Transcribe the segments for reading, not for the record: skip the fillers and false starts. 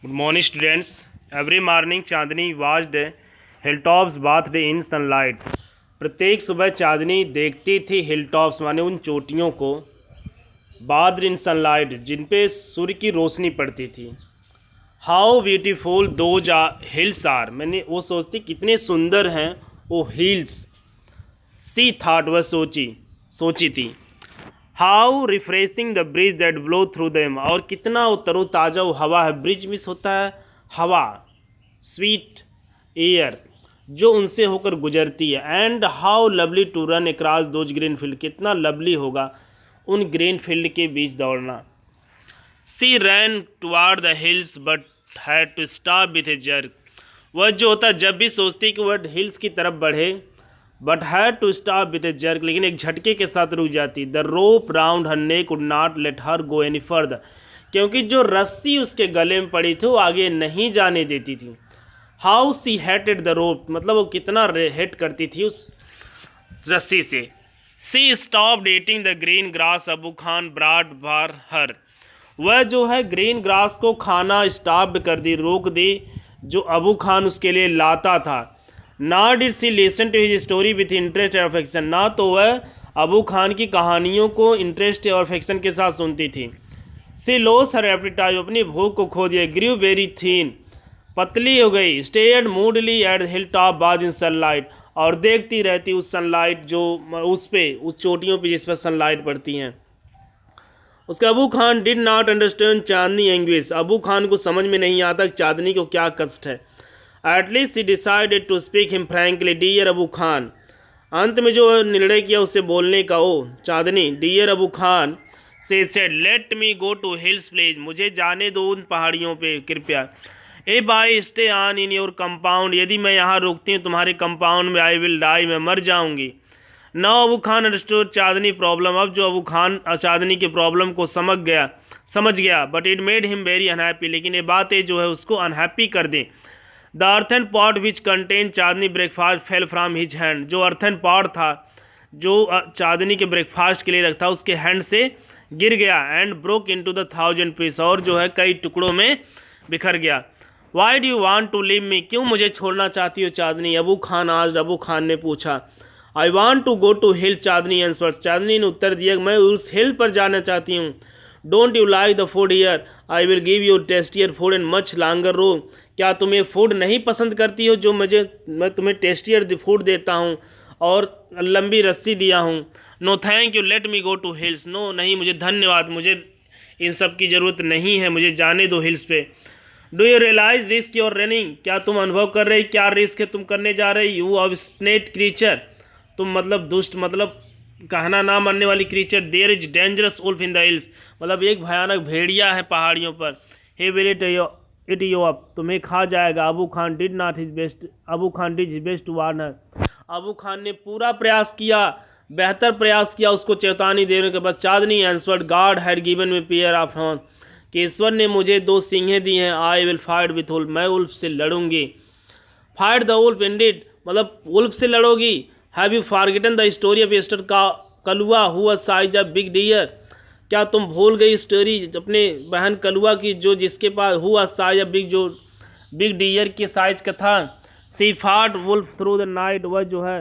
Good morning, students. Every morning, Chandni watched hilltops bathed in sunlight. प्रत्येक सुबह चांदनी देखती थी हिलटॉप्स माने उन चोटियों को बाद्र इन सनलाइट जिन पे सूर्य की रोशनी पड़ती थी। How beautiful those hills are, मैंने वो सोचती कितने सुंदर हैं वो हिल्स। सी थाट, वह सोची थी। How refreshing the bridge that blow through them, और कितना वो तरोताज़ा वो हवा है। ब्रिज मिस होता है हवा, स्वीट एयर जो उनसे होकर गुजरती है। And how lovely to run across those green field, कितना लवली होगा उन ग्रीन फील्ड के बीच दौड़ना। She ran toward the hills but had to stop with a jerk, वह जो होता है जब भी सोचती कि वह हिल्स की तरफ बढ़े but had to stop with a jerk, लेकिन एक झटके के साथ रुक जाती। The rope round her neck would not let her go any further, क्योंकि जो रस्सी उसके गले में पड़ी थी वो आगे नहीं जाने देती थी। How she hated the rope, मतलब वो कितना हेट करती थी उस रस्सी से। She stopped eating the green grass Abu Khan brought for her, वह जो है ग्रीन ग्रास को खाना स्टॉप्ड कर दी, रोक दी, जो अबू खान उसके लिए लाता था। ना did she listen to his story with interest और अफेक्शन, ना तो वह अबू खान की कहानियों को इंटरेस्ट और अफेक्शन के साथ सुनती थी। सी लॉस हर एपेटाइट, अपनी भूख को खो दिया। ग्रीव वेरी थीन, पतली हो गई। Stared moodily at the hill top bathed in sunlight, और देखती रहती उस सनलाइट जो उस चोटियों पे जिस पर सनलाइट पड़ती हैं। उसका Abu Khan did not understand Chandni anguish, Abu Khan को समझ में नहीं आता कि चांदनी को क्या कष्ट है। At least she decided to speak him frankly, dear Abu Khan, अंत में जो निर्णय किया उससे बोलने का। Oh Chandni, dear Abu Khan she said, let me go to hills please, मुझे जाने दो उन पहाड़ियों पे कृपया। A by stay on in your compound, यदि मैं यहाँ रुकती हूँ तुम्हारे कंपाउंड में आई विल डाई, मैं मर जाऊँगी। नाउ अबू खान अंडरस्टूड चांदनी प्रॉब्लम, अब जो अबू खान चांदनी के प्रॉब्लम को समझ गया but it made him very unhappy, लेकिन ये बातें जो है उसको अनहैप्पी कर दें। The earthen pot which contain Chandni breakfast fell from his hand, जो अर्थन पॉट था जो चांदनी के ब्रेकफास्ट के लिए रखा उसके हैंड से गिर गया। And broke into the 1000 piece, और जो है कई टुकड़ों में बिखर गया। Why do you want to leave me, क्यों मुझे छोड़ना चाहती हो चांदनी, अबू खान ने पूछा। I want to go to hill, Chandni answers, Chandni ने उत्तर दिया मैं उस हिल पर जाना चाहती हूँ। Don't you like the food here, I will give you tastier food and much longer rope, क्या तुम ये फूड नहीं पसंद करती हो जो मैं तुम्हें टेस्टियर फूड देता हूँ और लंबी रस्सी दिया हूँ। No thank you, let me go to hills, no नहीं मुझे धन्यवाद, मुझे इन सब की ज़रूरत नहीं है, मुझे जाने दो हिल्स पे। Do you realise risk your running, क्या तुम अनुभव कर रहे क्या रिस्क है तुम करने जा रहे। यू ऑब्स्टिनेट क्रीचर, तुम मतलब दुष्ट, मतलब कहना ना मानने वाली creature. There is dangerous wolf in the hills, मतलब एक भयानक भेड़िया है पहाड़ियों पर। He will eat you up, तुम्हें खा जाएगा। Abu Khan did his best to warn her, Abu Khan ने पूरा प्रयास किया, बेहतर प्रयास किया उसको चेतावनी देने के बाद। Chandni answered, God had given me pair of horn, कि ईश्वर ने मुझे 2 सींगें दी हैं। I will fight with wolf, मैं वुल्फ से लड़ूंगी। फाइट द वुल्फ इंडीड, मतलब वुल्फ से लड़ोगी। Have you forgotten the story of यस्टर कलुआ हुआ साइज ऑफ बिग डियर, क्या तुम भूल गई स्टोरी अपने बहन कलुआ की जो जिसके पास हुआ साइज ऑफ बिग डियर के साइज का था। सी फाट वुल्फ थ्रू द नाइट, वह जो है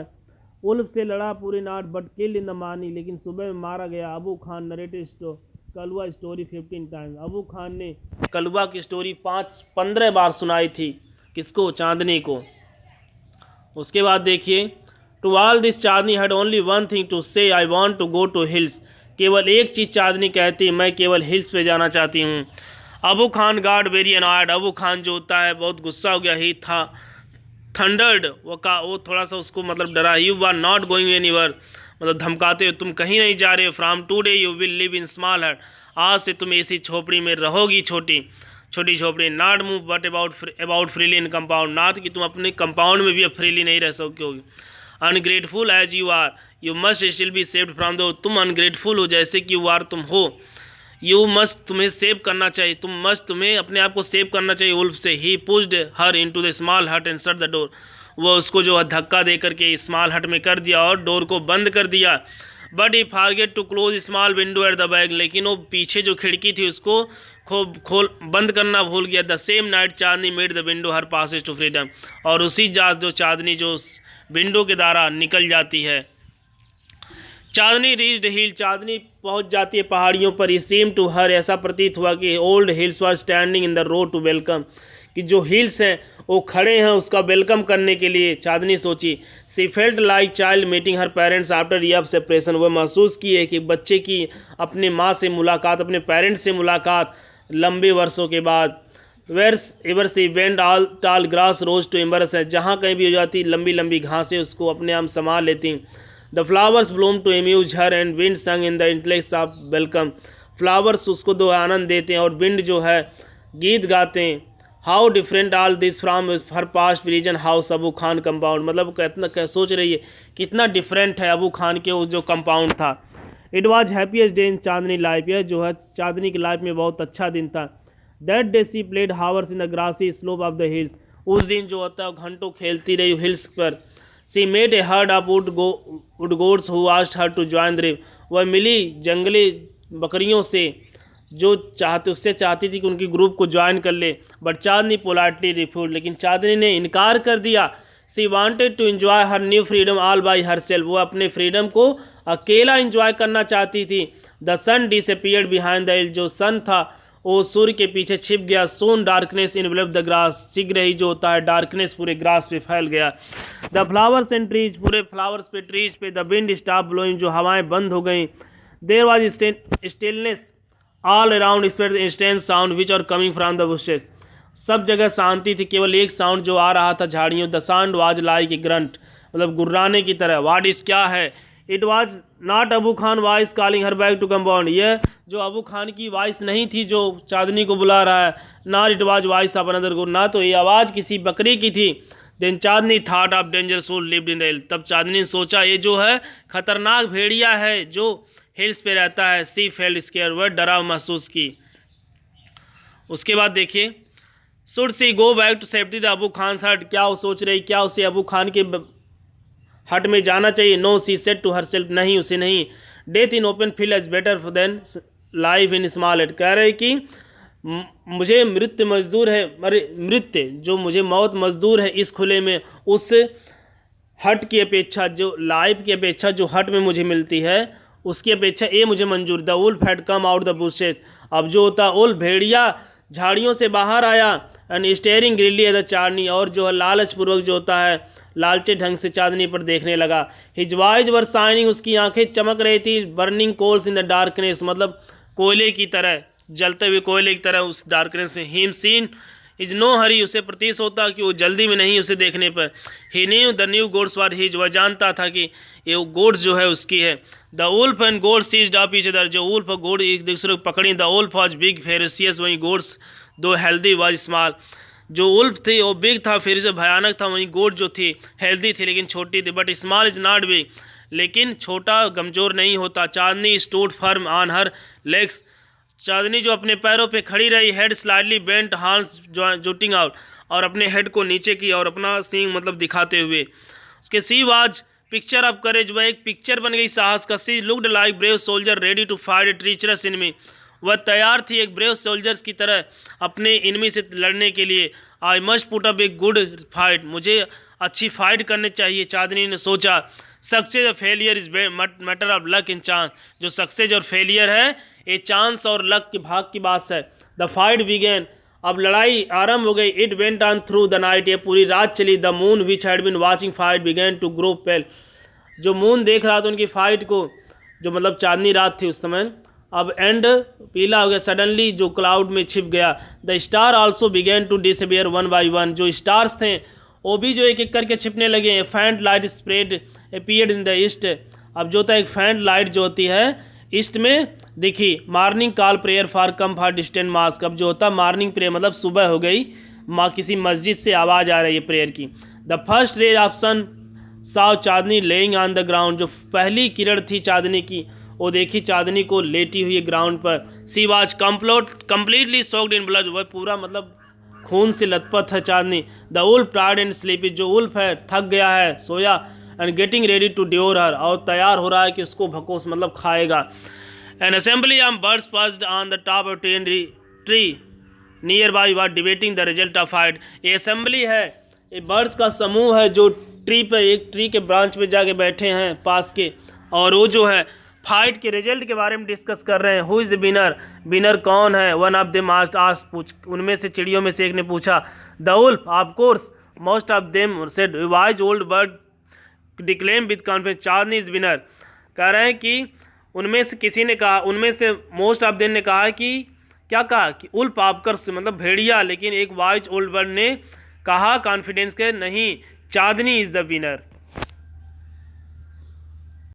वुल्फ से लड़ा पूरी नाट but kill in the morning, लेकिन सुबह में मारा गया। अबू खान नरेटेड कलुआ स्टोरी 15 टाइम्स, अबू खान ने कलुआ की स्टोरी 15 बार सुनाई थी। किसको, चांदनी को। उसके बाद देखिए, to all this Chandni had only one thing to say, I want to go to hills, केवल एक चीज़ चांदनी कहती, मैं केवल हिल्स पे जाना चाहती हूँ। Abu Khan got very annoyed, Abu Khan जो होता है बहुत गुस्सा हो गया। ही था थंडर्ड, वो थोड़ा सा उसको मतलब डरा। You are not going anywhere, मतलब धमकाते हो, तुम कहीं नहीं जा रहे हो। From today you will live in small hut, आज से तुम ऐसी झोपड़ी में रहोगी, छोटी झोपड़ी। Not move but about freely in compound, not कि तुम अपने कंपाउंड में भी अब फ्रीली नहीं रह सकोगे। Ungrateful as you are, you must still be saved from the, तुम अनग्रेटफुल हो जैसे कि यू आर तुम हो। यू मस्ट, तुम्हें सेव करना चाहिए, तुम्हें अपने आप को सेव करना चाहिए वुल्फ से। He pushed her into the small hut and shut the door, वह उसको जो है धक्का दे करके स्मॉल हट में कर दिया और डोर को बंद कर दिया। But he forget to close small window at the back, लेकिन वो पीछे जो खिड़की थी उसको खोल बंद करना भूल गया। The same night Chandni made the window her passage to freedom, और उसी जात जो चांदनी जो विंडो के द्वारा निकल जाती है। चांदनी रीच्ड हिल, चांदनी पहुंच जाती है पहाड़ियों पर। ही सेम टू हर, ऐसा प्रतीत हुआ कि old hills were standing in the road to welcome, कि जो हिल्स हैं वो खड़े हैं उसका वेलकम करने के लिए। चांदनी सोची, she felt like child meeting her parents after year separation, वह महसूस किए कि बच्चे की अपने माँ से मुलाकात, अपने पेरेंट्स से मुलाकात लंबे वर्षों के बाद। Verse ever she went all टाल ग्रास रोज टू एम्बरस है, जहाँ कहीं भी हो जाती लंबी लंबी घासें उसको अपने आप समा लेती। The flowers bloom to amuse her and wind sang in the intellects of welcome, flowers उसको दो आनंद देते हैं और विंड जो है गीत गाते हैं। How different all this from her past reason house Abu Khan compound, मतलब कितना सोच रही है कितना डिफरेंट है अबू खान के वो जो कंपाउंड था। It was happiest day in Chandni life, यह जो है चांदनी की लाइफ में बहुत अच्छा दिन था। That day she played hours in the grassy slope of the hills, उस दिन जो होता है घंटों खेलती रही हिल्स पर। She made a herd of wood goats who asked her to join the रिव, वह मिली जंगली बकरियों से जो उससे चाहती थी कि उनकी ग्रुप को ज्वाइन कर ले। बट चांदनी पोलाइटली रिफ्यूज, लेकिन चांदनी ने इनकार कर दिया। She wanted to enjoy her new freedom all by herself, वो अपने फ्रीडम को अकेला एंजॉय करना चाहती थी। The sun disappeared behind the hill, जो सन था वो सूर्य के पीछे छिप गया। Soon darkness enveloped the grass, शीघ्र ही जो होता है डार्कनेस पूरे ग्रास पे फैल गया। द फ्लावर्स एंड ट्रीज, पूरे फ्लावर्स पे ट्रीज पे। द विंड स्टॉप ब्लोइंग, जो हवाएं बंद हो गई। There was stillness all around except the instant sound which are coming from the bushes, सब जगह शांति थी, केवल एक साउंड जो आ रहा था झाड़ियों। The sound was like a grunt, मतलब गुर्राने की तरह। व्हाट इज, क्या है। It was not Abu Khan voice calling her back to compound, यह जो अबू खान की वॉइस नहीं थी जो चांदनी को बुला रहा है। Not it was voice of another goat, ना तो ये आवाज़ किसी बकरी की थी। Then Chandni thought of danger soul lived in the hill, तब चांदनी ने सोचा ये जो है खतरनाक भेड़िया है जो हिल्स पे रहता है। सी फेल्ड स्केयर, वह डराव महसूस की। उसके बाद देखिए, should she go back to safety the Abu Khan hut, क्या वो सोच रही क्या उसे अबू खान के हट में जाना चाहिए। No she said to herself, नहीं उसे नहीं। Death in open field is better than life in small hut, कह रहे कि मुझे मृत्यु मजदूर है, मृत्यु जो मुझे मौत मजदूर है इस खुले में, उस हट की अपेक्षा, जो लाइफ की अपेक्षा जो हट में मुझे मिलती है उसकी अपेक्षा ये मुझे मंजूर। The wolf had come out the bushes, अब जो होता उल्फ भेड़िया झाड़ियों से बाहर आया। And staring grimly at the Chandni, और जो है लालचपूर्वक जो होता है लालचे ढंग से चांदनी पर देखने लगा। हिज आइज वर शाइनिंग, उसकी आंखें चमक रही थी। Burning coals in the darkness, मतलब कोयले की तरह, जलते हुए कोयले की तरह उस डार्कनेस में। Him seen is no hurry, उसे प्रतीत होता कि वो जल्दी में नहीं उसे देखने पर। He knew the new goats were his, वह जानता था कि ये गोड्स जो है उसकी है। The wolf and goats seized up each other, जो वुल्फ और गोड एक दूसरे को पकड़ी। The wolf was big ferocious, वहीं goats though healthy was small, जो वुल्फ थी वो बिग था फिर से भयानक था, वहीं गोड जो थी हेल्दी थी लेकिन छोटी थी। But small is not big, लेकिन छोटा कमजोर नहीं होता। Chandni stood firm on her legs, Chandni जो अपने पैरों पे खड़ी रही। Head slightly bent, horns jutting out, और अपने हेड को नीचे की और अपना सींग मतलब दिखाते हुए। उसके she was picture of courage, वह एक पिक्चर बन गई साहस का। She looked like brave soldier ready to fight a treacherous enemy, वह तैयार थी एक ब्रेव सोल्जर्स की तरह अपने इनमी से लड़ने के लिए। I must put up a good fight, मुझे अच्छी फाइट करनी चाहिए, चांदनी ने सोचा। सक्सेस और failure is matter of luck in chance, जो सक्सेस और फेलियर है ये चांस और लक के भाग की बात है। द फाइट बिगेन, अब लड़ाई आरंभ हो गई। It went on through the night, ये पूरी रात चली। The moon which had been watching fight began to grow pale, जो मून देख रहा था उनकी फाइट को, जो मतलब चांदनी रात थी उस समय, अब एंड पीला हो गया। सडनली जो क्लाउड में छिप गया। The star also began to disappear one by one, जो स्टार्स थे वो भी जो एक एक करके छिपने लगे। Faint light spread appeared in the east, अब जो होता है एक फैंट लाइट जो होती है ईस्ट में दिखी। Morning call prayer for come for distant mask, अब जो होता है मॉर्निंग प्रेयर मतलब सुबह हो गई, किसी मस्जिद से आवाज़ आ रही है प्रेयर की। The first rays of sun saw Chandni lying on the ground, जो पहली किरण थी चांदनी की वो देखी चांदनी को लेटी हुई ग्राउंड पर। She was completely soaked in blood, वह पूरा मतलब खून से लथपथ है Chandni. The wolf tired and sleepy, जो वुल्फ है थक गया है सोया। And getting ready to devour her, और तैयार हो रहा है कि उसको भकोस मतलब खाएगा। An assembly of birds perched on the top of tree nearby were debating the result of fight. ये असेंबली है, ये बर्ड्स का समूह है जो ट्री पे, एक ट्री के ब्रांच पे जाके बैठे हैं पास के, और वो जो है फाइट के रिजल्ट के बारे में डिस्कस कर रहे हैं। हु इज़ विनर, विनर कौन है। वन ऑफ देम आस्क्ड, पूछ उनमें से चिड़ियों में से एक ने पूछा। The wolf of course most of them said wise old bird declaim with confidence Chandni is winner. कह रहे हैं कि उनमें से किसी ने कहा, उनमें से मोस्ट ऑफ देम ने कहा कि क्या कहा कि उल्फ ऑफकोर्स मतलब भेड़िया, लेकिन एक वाइज ओल्ड बर्ड ने कहा कॉन्फिडेंस के नहीं, चांदनी इज द विनर।